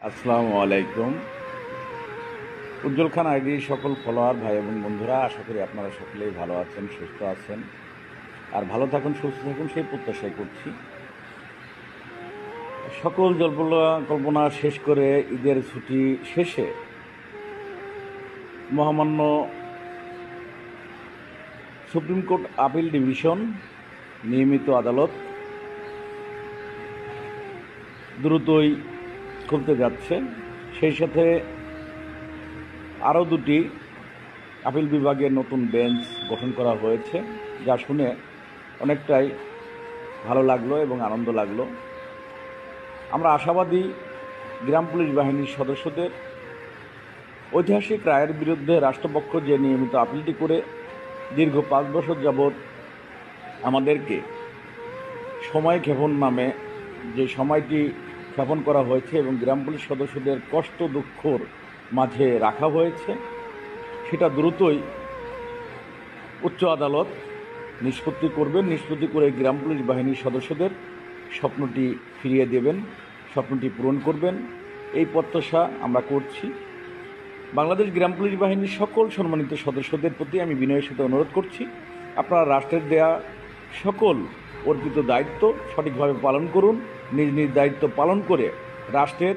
আসসালামু আলাইকুম। উজ্জ্বল খান আইডি সকল ফলোয়ার ভাই এবং বন্ধুরা, আশা করি আপনারা সকলেই ভালো আছেন, সুস্থ আছেন, আর ভালো থাকুন, সুস্থ থাকুন সেই প্রত্যাশাই করছি। সকল কল্পনা শেষ করে ঈদের ছুটি শেষে মহামান্য সুপ্রিম কোর্ট আপিল ডিভিশন নিয়মিত আদালত দ্রুতই খুলতে যাচ্ছে। সেই সাথে আরও দুটি আপিল বিভাগের নতুন বেঞ্চ গঠন করা হয়েছে, যা শুনে অনেকটাই ভালো লাগলো এবং আনন্দ লাগলো। আমরা আশাবাদী গ্রাম পুলিশ বাহিনীর সদস্যদের ঐতিহাসিক রায়ের বিরুদ্ধে রাষ্ট্রপক্ষ যে নিয়মিত আপিলটি করে দীর্ঘ 5 বছর যাবৎ আমাদেরকে সময় ক্ষেপণ নামে যে সময়টি ক্ষেপণ করা হয়েছে এবং গ্রাম পুলিশ সদস্যদের কষ্ট দুঃখর মাঝে রাখা হয়েছে, সেটা দ্রুতই উচ্চ আদালত নিষ্পত্তি করবেন। নিষ্পত্তি করে গ্রাম পুলিশ বাহিনীর সদস্যদের স্বপ্নটি ফিরিয়ে দেবেন, স্বপ্নটি পূরণ করবেন, এই প্রত্যাশা আমরা করছি। বাংলাদেশ গ্রাম পুলিশ বাহিনীর সকল সম্মানিত সদস্যদের প্রতি আমি বিনয়ের সাথে অনুরোধ করছি, আপনারা রাষ্ট্রের দেয়া সকল অর্পিত দায়িত্ব সঠিকভাবে পালন করুন। নিজ নিজ দায়িত্ব পালন করে রাষ্ট্রের